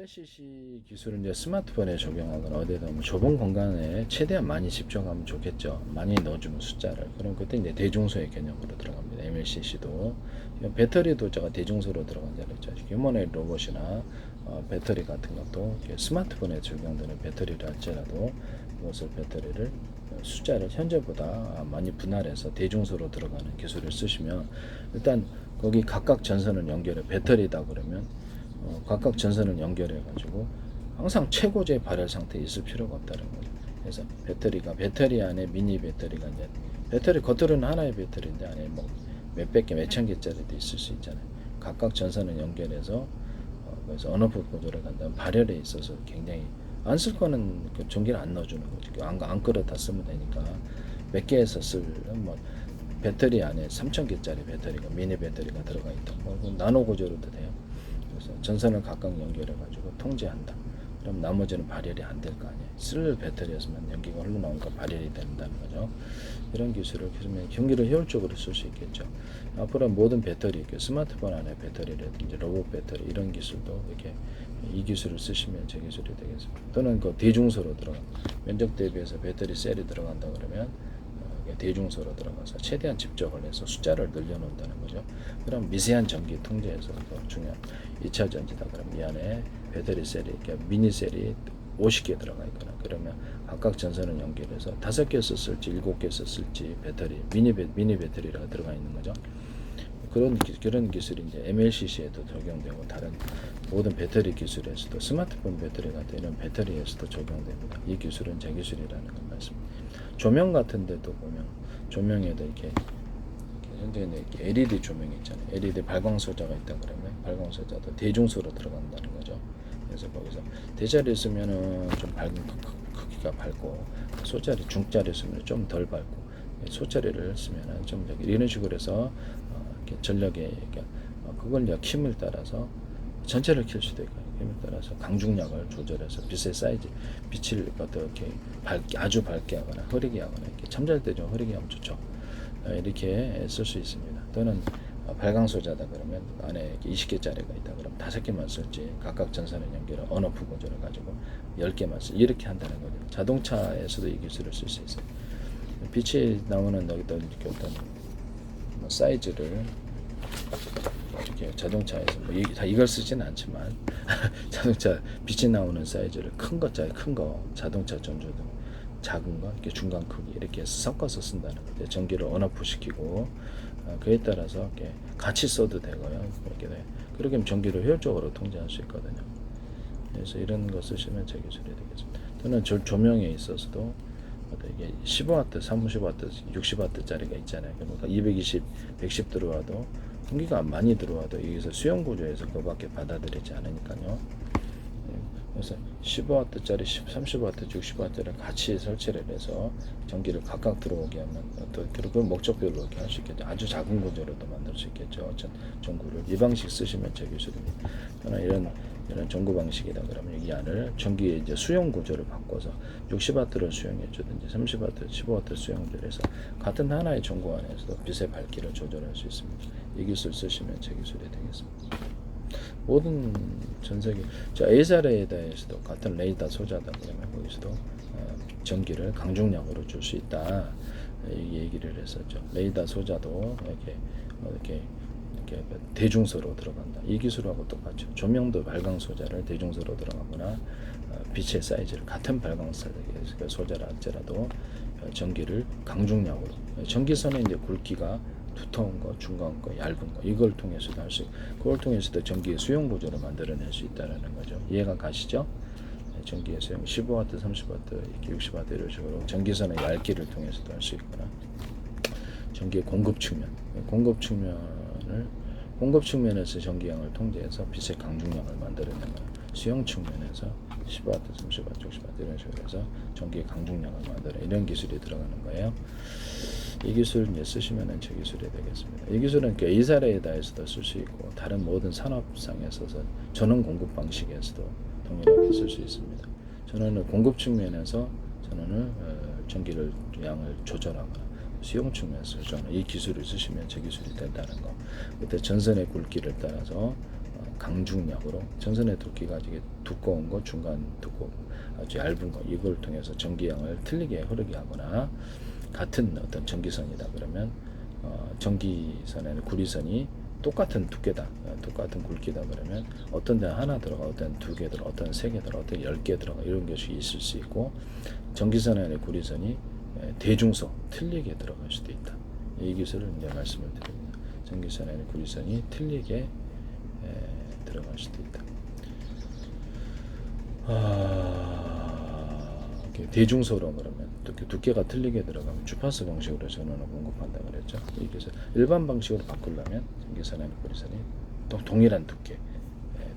MLCC 기술은 이제 스마트폰에 적용하거나 어디에다 뭐 좁은 공간에 최대한 많이 집중하면 좋겠죠. 많이 넣어주면 숫자를. 그럼 그때 이제 대중소의 개념으로 들어갑니다. MLCC도 배터리도 제가 대중소로 들어간다 그랬죠. 휴머노이드 로봇이나 배터리 같은 것도 스마트폰에 적용되는 배터리를 할지라도 이것을 배터리를 숫자를 현재보다 많이 분할해서 대중소로 들어가는 기술을 쓰시면 일단 거기 각각 전선을 연결해 배터리다 그러면 각각 전선을 연결해 가지고 항상 최고조의 발열 상태에 있을 필요가 없다는 거죠. 그래서 배터리 안에 미니 배터리가 이제 배터리 겉으로는 하나의 배터리인데 안에 뭐 몇백 개, 몇천 개짜리도 있을 수 있잖아요. 각각 전선을 연결해서 그래서 언어폭 조절을 간다면 발열에 있어서 굉장히 안 쓸 거는 그 전기를 안 넣어주는 거죠. 안 끌어다 쓰면 되니까 몇 개에서 쓸 뭐 배터리 안에 3,000개짜리 배터리가 미니 배터리가 들어가 있다. 뭐 나노 구조로도 돼요. 그래서 전선을 각각 연결해 가지고 통제한다. 그럼 나머지는 발열이 안 될 거 아니에요. 쓸 배터리였으면 연기가 흘러나오니까 발열이 된다는 거죠. 이런 기술을 쓰면 경기를 효율적으로 쓸 수 있겠죠. 앞으로 모든 배터리, 스마트폰 안에 배터리라든지 로봇 배터리 이런 기술도 이렇게 이 기술을 쓰시면 제 기술이 되겠습니다. 또는 그 대중소로 들어가 면적 대비해서 배터리 셀이 들어간다 그러면 대중소로 들어가서 최대한 집적을 해서 숫자를 늘려놓는다는 거죠. 그럼 미세한 전기 통제에서 더 중요한 2차 전지다. 그럼 이 안에 배터리 셀이 이렇게 미니 셀이 50개 들어가 있거나 그러면 각각 전선을 연결해서 5개 썼을지 7개 썼을지 배터리 미니 배터리가 들어가 있는 거죠. 그런 기술이 이제 MLCC에도 적용되고 다른 모든 배터리 기술에서도 스마트폰 배터리 같은 이런 배터리에서도 적용됩니다. 이 기술은 제 기술이라는 걸 말씀드립니다. 조명 같은 데도 보면 조명에도 이렇게 현재는 이렇게 LED 조명이 있잖아요. LED 발광 소자가 있다 그러면 발광 소자도 대중소로 들어간다는 거죠. 그래서 거기서 대자리 쓰면은 좀 밝은 크기가 밝고 소자리 중자리 쓰면 좀 덜 밝고 소자리를 쓰면은 좀 이런 식으로 해서 이렇게 전력에 이렇게 그걸 이제 킴을 따라서 전체를 킬 수도 있고 힘에 따라서 강중량을 조절해서 빛의 사이즈 빛을 어떻게 아주 밝게 하거나 흐리게 하거나 이렇게 잠잘 때 좀 흐리게 하면 좋죠. 이렇게 쓸 수 있습니다. 또는 발광소자다 그러면 안에 20개짜리가 있다 그러면 5개만 쓸지 각각 전선을 연결해 언어프 구조를 가지고 10개만 쓸 이렇게 한다는 거죠. 자동차에서도 이 기술을 쓸 수 있어요. 빛이 나오는 여기다 이렇게 어떤 사이즈를 이렇게 자동차에서 다 이걸 쓰지는 않지만 자동차 빛이 나오는 사이즈를 큰 거 자동차 전조등 작은 거 이렇게 중간 크기 이렇게 섞어서 쓴다는 거죠. 전기를 언어프 시키고 그에 따라서 이렇게 같이 써도 되고요. 그렇게 하면 전기를 효율적으로 통제할 수 있거든요. 그래서 이런 거 쓰시면 제 기술이 되겠습니다. 또는 조명에 있어서도 이게 15W, 30W, 60W짜리가 있잖아요. 그러니까 220, 110 들어와도 공기가 많이 들어와도 여기서 수용 구조에서 그밖에 받아들이지 않으니까요. 그래서 15W짜리, 30W, 60W를 같이 설치를 해서 전기를 각각 들어오게 하면 또 그 목적별로 이렇게 할 수 있겠죠. 아주 작은 구조로도 만들 수 있겠죠. 전구를 이 방식 쓰시면 제 기술입니다. 저는 이런 전구 방식이다 그러면 여기 안을 전기의 이제 수용 구조를 바꿔서 60W를 수용해 주든지 30W, 15W 수용을 해서 같은 하나의 전구 안에서도 빛의 밝기를 조절할 수 있습니다. 이 기술 쓰시면 제 기술이 되겠습니다. 모든 전 세계 A사레에다에서도 같은 레이더 소자다 그러면 거기서도 전기를 강중량으로 줄 수 있다 이 얘기를 했었죠. 레이더 소자도 이렇게 대중소로 들어간다. 이 기술하고 똑같죠. 조명도 발광 소자를 대중소로 들어가거나 빛의 사이즈를 같은 발광 소자라 할지라도 전기를 강중량으로 전기선의 이제 굵기가 두터운 거, 중간 거, 얇은 거 이걸 통해서도 할 수 있고 그걸 통해서도 전기의 수용 구조를 만들어낼 수 있다는 거죠. 이해가 가시죠? 전기의 수용 15W, 30W, 60W 이런 식으로 전기선의 얇기를 통해서도 할 수 있거나 전기의 공급 측면에서 전기량을 통제해서 빛의 강중량을 만들어내거나 수용 측면에서 10W, 30W, 60W 이런 식으로 해서 전기의 강중량을 만들어 이런 기술이 들어가는 거예요. 이 기술을 이제 쓰시면 제 기술이 되겠습니다. 이 기술은 A사레에다에서도 쓸 수 있고 다른 모든 산업상에 있어서 전원 공급 방식에서도 동일하게 쓸 수 있습니다. 전원을 공급 측면에서 전원을 전기를 양을 조절하거나 수용 측면에서 저는 이 기술을 쓰시면 제 기술이 된다는 거. 그때 전선의 굵기를 따라서 강중력으로 전선의 두께가 되게 두꺼운 거, 중간 두껍고 아주 얇은 거 이걸 통해서 전기량을 틀리게 흐르게 하거나 같은 어떤 전기선이다 그러면 전기선에는 구리선이 똑같은 두께다, 똑같은 굵기다 그러면 어떤 데는 하나 들어가, 어떤 두 개 들어가, 어떤 세 개 들어가, 어떤 10개 들어가 이런 것이 있을 수 있고 전기선에는 구리선이 대중소 틀리게 들어갈 수도 있다. 이 기술을 이제 말씀을 드립니다. 전기선에는 구리선이 틀리게 들어갈 수도 있다. 대중소로 그러면 두께가 틀리게 들어가면 주파수 방식으로 전원을 공급한다 그랬죠. 그래서 일반 방식으로 바꾸려면 전기선에는 구리선이 동일한 두께,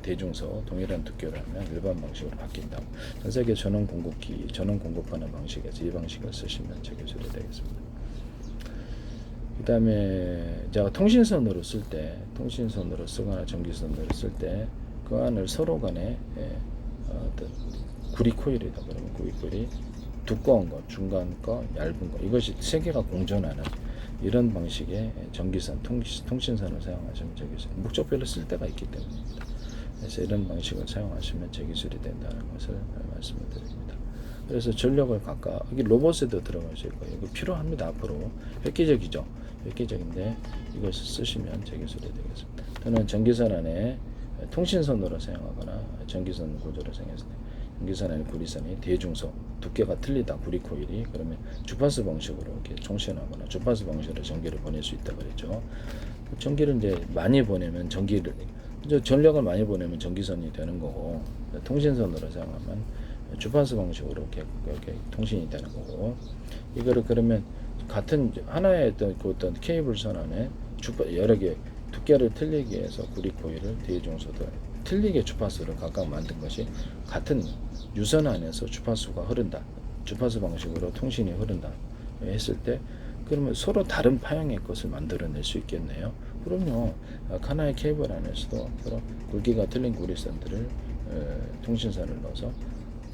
대중소 동일한 두께로 하면 일반 방식으로 바뀐다고. 전 세계 전원 공급기, 전원 공급하는 방식에서 이 방식을 쓰시면 제 기술이 되겠습니다. 그 다음에 제가 통신선으로 쓸 때, 통신선으로 쓰거나 전기선으로 쓸 때 그 안을 서로 간에 어떤 구리 코일이다 그러면 구리 코일이 두꺼운 거, 중간 거, 얇은 거 이것이 세 개가 공존하는 이런 방식의 전기선, 통신선을 사용하시면 제 기술 목적별로 쓸 때가 있기 때문입니다. 그래서 이런 방식을 사용하시면 제 기술이 된다는 것을 말씀을 드립니다. 그래서 전력을 각각 여기 로봇에도 들어갈 수 있고 이거 필요합니다. 앞으로 획기적이죠. 획기적인데 이것을 쓰시면 제 기술이 되겠습니다. 또는 전기선 안에 통신선으로 사용하거나 전기선 구조로 사용했을 때 전기선에는 구리선이 대중소 두께가 틀리다 구리 코일이 그러면 주파수 방식으로 이렇게 총신하거나 주파수 방식으로 전기를 보낼 수 있다 그랬죠. 전기를 이제 많이 보내면 전력을 많이 보내면 전기선이 되는 거고 통신선으로 사용하면 주파수 방식으로 이렇게 통신이 되는 거고 이거를 그러면 같은 하나의 어떤 케이블선 안에 여러 개 두께를 틀리게 해서 구리 코일을 대중소들 틀리게 주파수를 각각 만든 것이 같은 유선 안에서 주파수가 흐른다. 주파수 방식으로 통신이 흐른다. 했을 때 그러면 서로 다른 파형의 것을 만들어낼 수 있겠네요. 그럼요. 하나의 케이블 안에서도 그런 굵기가 틀린 구리선들을 통신선을 넣어서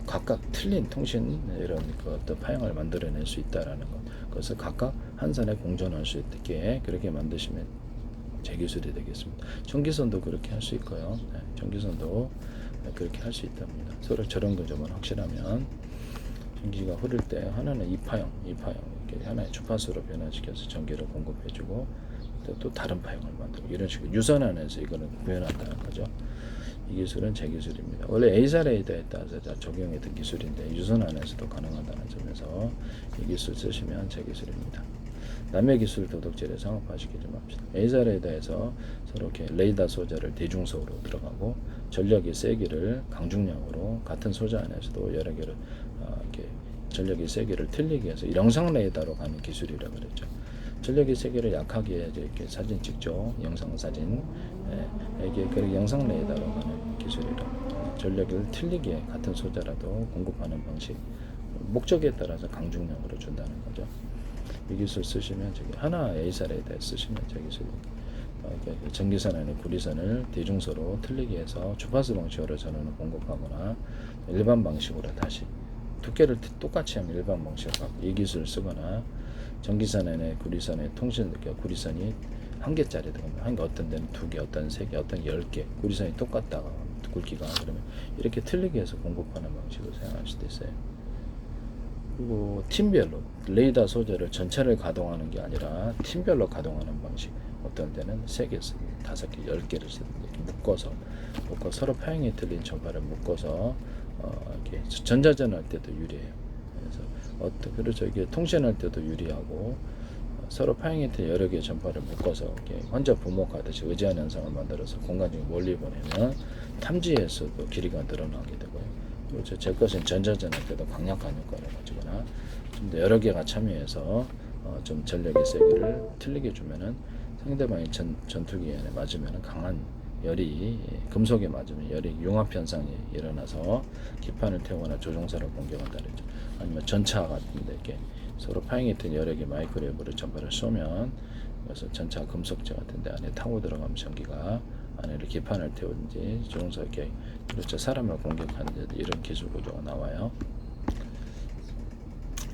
각각 틀린 통신 이런 어떤 파형을 만들어낼 수 있다라는 것. 그것을 각각 한 선에 공존할 수 있게 그렇게 만드시면 제 기술이 되겠습니다. 전기선도 그렇게 할 수 있고요. 전기선도 그렇게 할 수 있답니다. 서로 저런 거점은 확실하면 전기가 흐를 때 하나는 이파형 이렇게 하나의 주파수로 변화시켜서 전기를 공급해주고 또 다른 파형을 만들고 이런 식으로 유선 안에서 이거는 구현한다는 거죠. 이 기술은 제 기술입니다. 원래 A사 레이더에 따라서 적용했던 기술인데 유선 안에서도 가능하다는 점에서 이 기술 쓰시면 제 기술입니다. 남의 기술 도덕질에 상업화시키지 맙시다. A사 레이더에서 서로 이렇게 레이더 소자를 대중소로 들어가고 전력의 세기를 강중량으로 같은 소자 안에서도 여러 개를 이렇게 전력의 세기를 틀리게 해서 영상 레이더로 가는 기술이라고 그랬죠. 전력의 세기를 약하게 이렇게 사진 찍죠. 영상 사진. 이게 그 영상 레이더로 가는 기술이라고. 전력을 틀리게 같은 소자라도 공급하는 방식. 목적에 따라서 강중량으로 준다는 거죠. 이 기술 쓰시면 하나 A사 레이더에 쓰시면 제 기술입니다. 전기선 안에 구리선을 대중소로 틀리게 해서 주파수 방식으로 전원을 공급하거나 일반 방식으로 다시 두께를 똑같이 하면 일반 방식으로 이 기술을 쓰거나 전기선 안에 구리선의 구리선이 한 개짜리도 한 개 어떤 데는 두 개, 어떤 세 개, 어떤 10개 구리선이 똑같다가 굵기가 그러면 이렇게 틀리게 해서 공급하는 방식을 사용할 수도 있어요. 그리고 팀별로 레이더 소재를 전체를 가동하는 게 아니라 팀별로 가동하는 방식. 어떤 때는 3개, 5개, 10개를 묶어서 서로 파형이 틀린 전파를 묶어서 이렇게 전자전 할 때도 유리해요. 그래서 그렇죠. 이게 통신할 때도 유리하고 서로 파형이 틀린 여러 개의 전파를 묶어서 이렇게 혼자 부목하듯이 의지한 현상을 만들어서 공간적인 멀리 보내면 탐지에서도 길이가 늘어나게 되고요. 그렇죠. 제 것은 전자전 할 때도 강력한 효과를 가지거나 좀 더 여러 개가 참여해서 좀 전력의 세기를 틀리게 주면은 상대방이 전투기에 맞으면 강한 열이 금속에 맞으면 열이 융합 현상이 일어나서 기판을 태우거나 조종사를 공격한다 그랬죠. 아니면 전차 같은데 이렇게 서로 파형이 된 여러 개 마이크로웨이브로 전파를 쏘면 그래서 전차 금속재 같은데 안에 타고 들어가면 전기가 안에 기판을 태우든지 조종사 이렇게 그렇죠. 사람을 공격하는 이런 기술 구조가 나와요.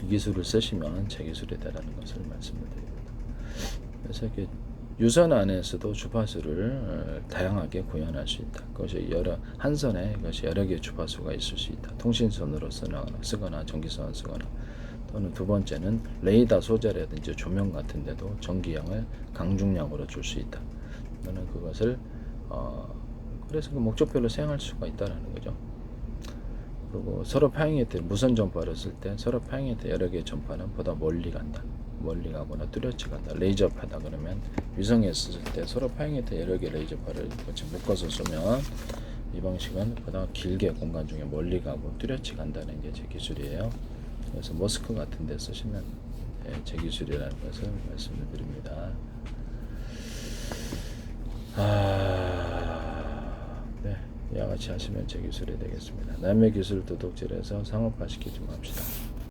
이 기술을 쓰시면 제 기술이 되라는 것을 말씀을 드립니다. 그래서 이렇게 유선 안에서도 주파수를 다양하게 구현할 수 있다. 그것이 한 선에 그것이 여러 개의 주파수가 있을 수 있다. 통신선으로 쓰거나 전기선을 쓰거나, 또는 두 번째는 레이더 소재라든지 조명 같은 데도 전기량을 강중량으로 줄 수 있다. 또는 그것을 그래서 그 목적별로 사용할 수가 있다라는 거죠. 그리고 서로 파행일 때, 무선 전파를 쓸 때 서로 파행일 때 여러 개의 전파는 보다 멀리 간다. 멀리 가거나 뚜렷이 간다. 레이저파다 그러면 위성에 쓸 때 서로 파행일 때 여러 개의 레이저파를 같이 묶어서 쏘면 이 방식은 보다 길게 공간 중에 멀리 가고 뚜렷이 간다는 게 제 기술이에요. 그래서 머스크 같은 데 쓰시면 제 기술이라는 것을 말씀을 드립니다. 네, 이와 같이 하시면 제 기술이 되겠습니다. 남의 기술 도둑질해서 상업화 시키지 맙시다.